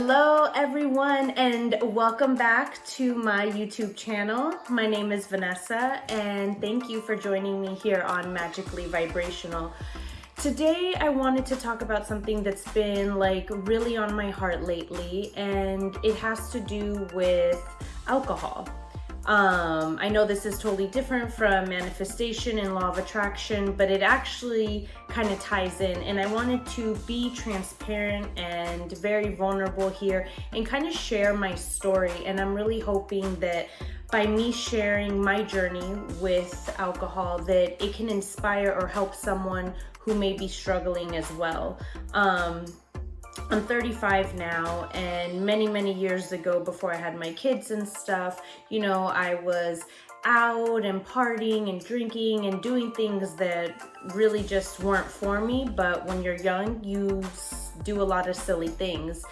Hello everyone, and welcome back to my YouTube channel. My name is Vanessa and thank you for joining me here on Magically Vibrational. Today I wanted to talk about something that's been really on my heart lately, and it has to do with alcohol. I know this is totally different from manifestation and law of attraction, but it actually kind of ties in, and I wanted to be transparent and very vulnerable here and kind of share my story. And I'm really hoping that by me sharing my journey with alcohol, that it can inspire or help someone who may be struggling as well. I'm 35 now, and many years ago, before I had my kids and stuff, I was out and partying and drinking and doing things that really just weren't for me. But when you're young, you do a lot of silly things.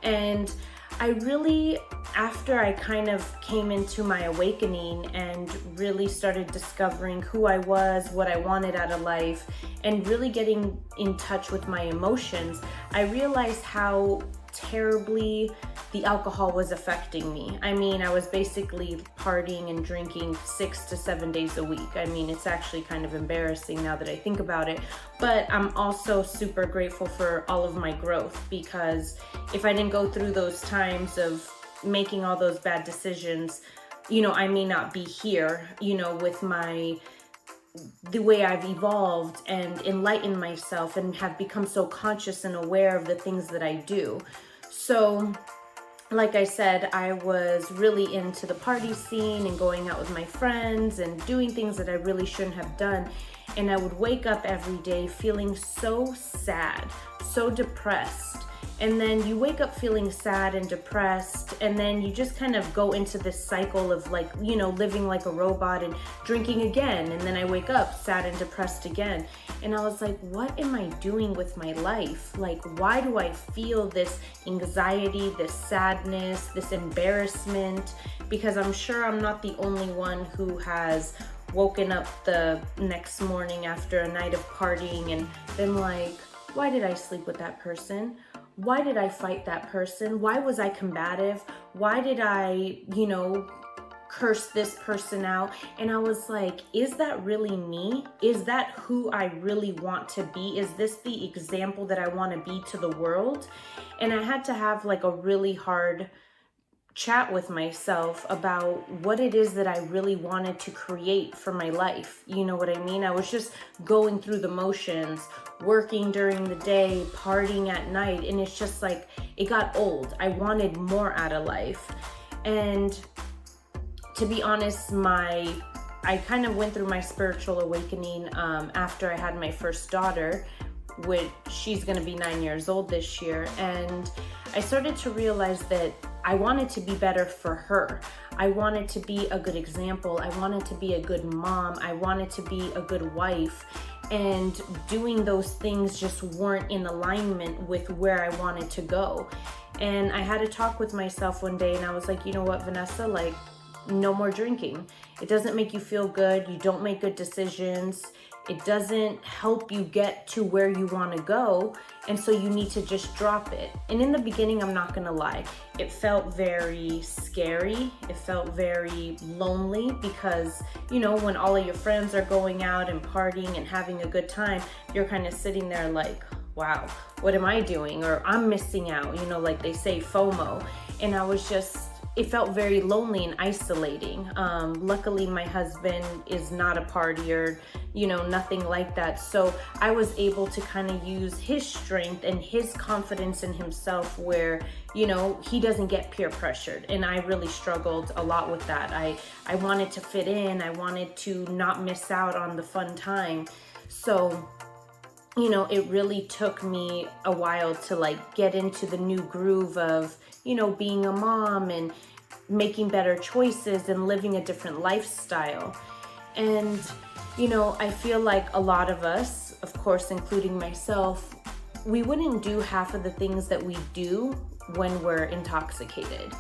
And I really, after I kind of came into my awakening and really started discovering who I was, what I wanted out of life, and really getting in touch with my emotions, I realized how terribly the alcohol was affecting me. I mean, I was basically partying and drinking 6 to 7 days a week. I mean, it's actually kind of embarrassing now that I think about it, but I'm also super grateful for all of my growth, because if I didn't go through those times of making all those bad decisions, I may not be here, with the way I've evolved and enlightened myself and have become so conscious and aware of the things that I do. So, like I said, I was really into the party scene and going out with my friends and doing things that I really shouldn't have done. And I would wake up every day feeling so sad, so depressed. And then you wake up feeling sad and depressed, and then you just kind of go into this cycle of living like a robot and drinking again. And then I wake up sad and depressed again. And I was like, what am I doing with my life? Why do I feel this anxiety, this sadness, this embarrassment? Because I'm sure I'm not the only one who has woken up the next morning after a night of partying and been like, why did I sleep with that person? Why did I fight that person? Why was I combative? Why did I, curse this person out? And I was like, is that really me? Is that who I really want to be? Is this the example that I want to be to the world? And I had to have a really hard chat with myself about what it is that I really wanted to create for my life. You know what I mean? I was just going through the motions, working during the day, partying at night, and it's just it got old. I wanted more out of life. And to be honest, I kind of went through my spiritual awakening after I had my first daughter, which she's gonna be 9 years old this year. And I started to realize that I wanted to be better for her. I wanted to be a good example. I wanted to be a good mom. I wanted to be a good wife. And doing those things just weren't in alignment with where I wanted to go. And I had a talk with myself one day, and I was like, you know what, Vanessa, no more drinking. It doesn't make you feel good. You don't make good decisions. It doesn't help you get to where you want to go. And so you need to just drop it. And in the beginning, I'm not going to lie, it felt very scary. It felt very lonely because, when all of your friends are going out and partying and having a good time, you're kind of sitting there like, wow, what am I doing? Or I'm missing out, like they say, FOMO. And it felt very lonely and isolating. Luckily, my husband is not a partier, nothing like that. So I was able to kind of use his strength and his confidence in himself where, he doesn't get peer pressured. And I really struggled a lot with that. I wanted to fit in. I wanted to not miss out on the fun time. So, it really took me a while to get into the new groove of, being a mom and making better choices and living a different lifestyle. And, I feel like a lot of us, of course, including myself, we wouldn't do half of the things that we do when we're intoxicated.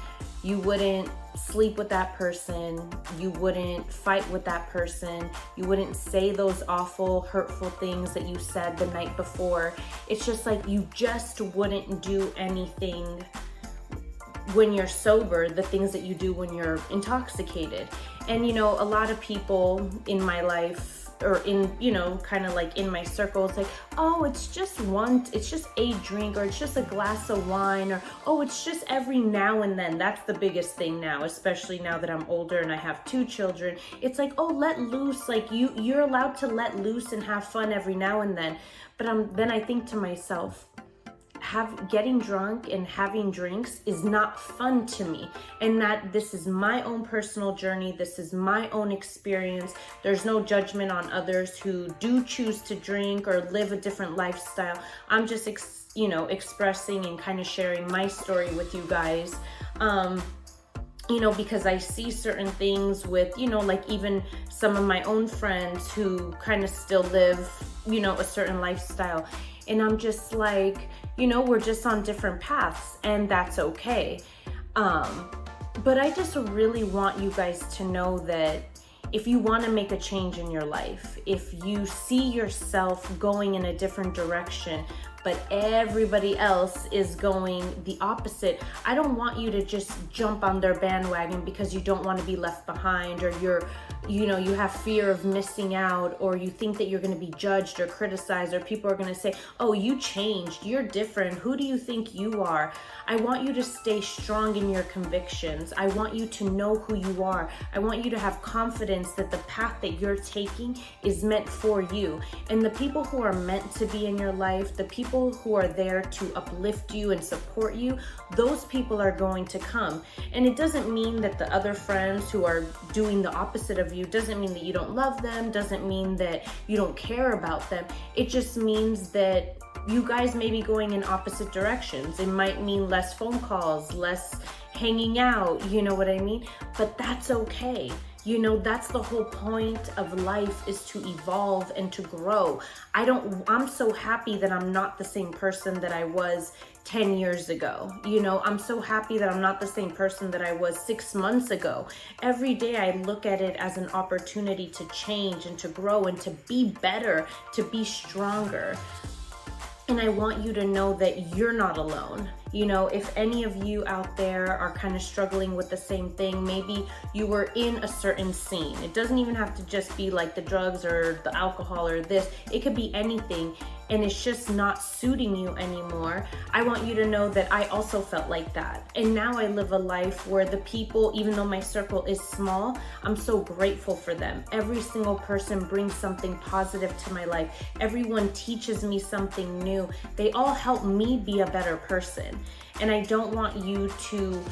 You wouldn't sleep with that person. You wouldn't fight with that person. You wouldn't say those awful, hurtful things that you said the night before. It's just you just wouldn't do anything when you're sober, the things that you do when you're intoxicated. And, you know, a lot of people in my life, or in, you know, kind of like in my circle, it's like, oh, it's just a drink, or it's just a glass of wine, or, oh, it's just every now and then. That's the biggest thing now, especially now that I'm older and I have 2 children. It's like, oh, let loose. Like you're allowed to let loose and have fun every now and then. But then I think to myself, getting drunk and having drinks is not fun to me, and that this is my own personal journey. This is my own experience. There's no judgment on others who do choose to drink or live a different lifestyle. I'm just expressing and kind of sharing my story with you guys, you know, because I see certain things with, you know, like even some of my own friends who kind of still live, you know, a certain lifestyle. And I'm just like, you know, we're just on different paths, and that's okay. But I just really want you guys to know that if you want to make a change in your life, if you see yourself going in a different direction, but everybody else is going the opposite, I don't want you to just jump on their bandwagon because you don't want to be left behind, or you have fear of missing out, or you think that you're going to be judged or criticized, or people are going to say, oh, you changed, you're different, who do you think you are? I want you to stay strong in your convictions. I want you to know who you are. I want you to have confidence that the path that you're taking is meant for you. And the people who are meant to be in your life, the people who are there to uplift you and support you, those people are going to come. And it doesn't mean that the other friends who are doing the opposite of you, doesn't mean that you don't love them, doesn't mean that you don't care about them. It just means that you guys may be going in opposite directions. It might mean less phone calls, less hanging out, you know what I mean? But that's okay. You know, that's the whole point of life, is to evolve and to grow. I'm so happy that I'm not the same person that I was 10 years ago. You know, I'm so happy that I'm not the same person that I was 6 months ago. Every day I look at it as an opportunity to change and to grow and to be better, to be stronger. And I want you to know that you're not alone. You know, if any of you out there are kind of struggling with the same thing, maybe you were in a certain scene. It doesn't even have to just be like the drugs or the alcohol or this. It could be anything, and it's just not suiting you anymore. I want you to know that I also felt like that. And now I live a life where the people, even though my circle is small, I'm so grateful for them. Every single person brings something positive to my life. Everyone teaches me something new. They all help me be a better person. And I don't want you to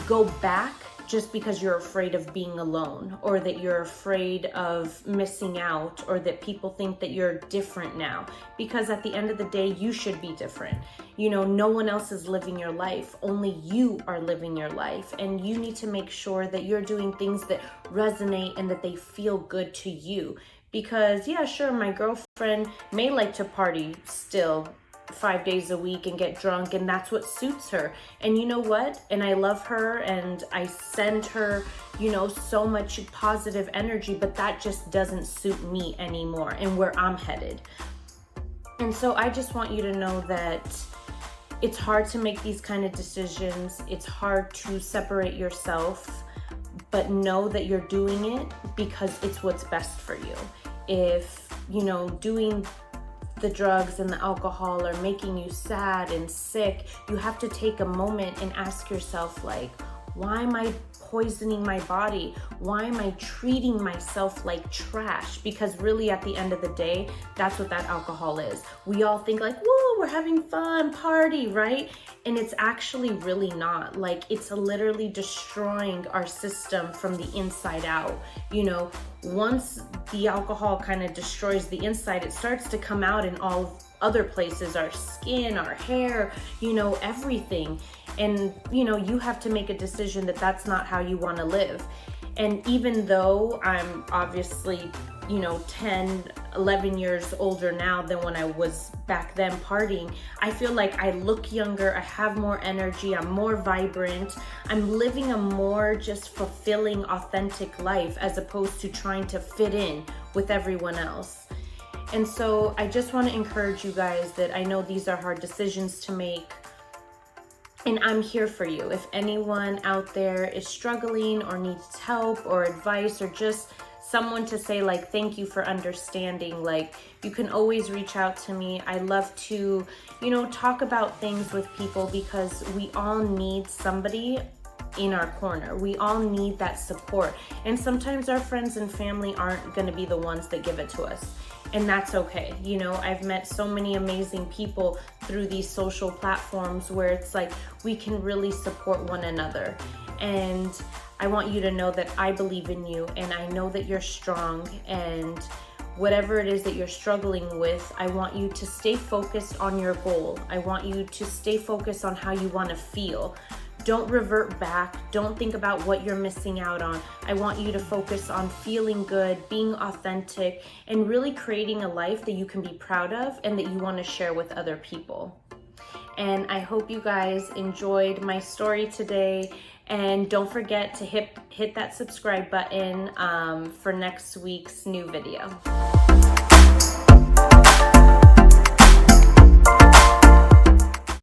go back just because you're afraid of being alone, or that you're afraid of missing out, or that people think that you're different now. Because at the end of the day, you should be different. You know, no one else is living your life. Only you are living your life. And you need to make sure that you're doing things that resonate and that they feel good to you. Because yeah, sure, my girlfriend may like to party still 5 days a week and get drunk, and that's what suits her. And you know what? And I love her, and I send her, you know, so much positive energy, but that just doesn't suit me anymore and where I'm headed. And so I just want you to know that it's hard to make these kind of decisions. It's hard to separate yourself, but know that you're doing it because it's what's best for you. If, you know, doing the drugs and the alcohol are making you sad and sick, you have to take a moment and ask yourself, like, why am I poisoning my body? Why am I treating myself like trash? Because really, at the end of the day, that's what that alcohol is. We all think like, whoa, we're having fun, party, right? And it's actually really not. Like, it's literally destroying our system from the inside out. You know, once the alcohol kind of destroys the inside, it starts to come out in all other places, our skin, our hair, you know, everything. And, you know, you have to make a decision that that's not how you want to live. And even though I'm obviously, you know, 10, 11 years older now than when I was back then partying, I feel like I look younger, I have more energy, I'm more vibrant, I'm living a more just fulfilling, authentic life as opposed to trying to fit in with everyone else. And so I just want to encourage you guys that I know these are hard decisions to make. And I'm here for you. If anyone out there is struggling or needs help or advice or just someone to say like, thank you for understanding, like you can always reach out to me. I love to, talk about things with people because we all need somebody in our corner. We all need that support. And sometimes our friends and family aren't going to be the ones that give it to us. And that's okay. I've met so many amazing people through these social platforms where it's like we can really support one another. And I want you to know that I believe in you and I know that you're strong, and whatever it is that you're struggling with, I want you to stay focused on your goal. I want you to stay focused on how you want to feel. Don't revert back. Don't think about what you're missing out on. I want you to focus on feeling good, being authentic, and really creating a life that you can be proud of and that you want to share with other people. And I hope you guys enjoyed my story today. And don't forget to hit that subscribe button for next week's new video.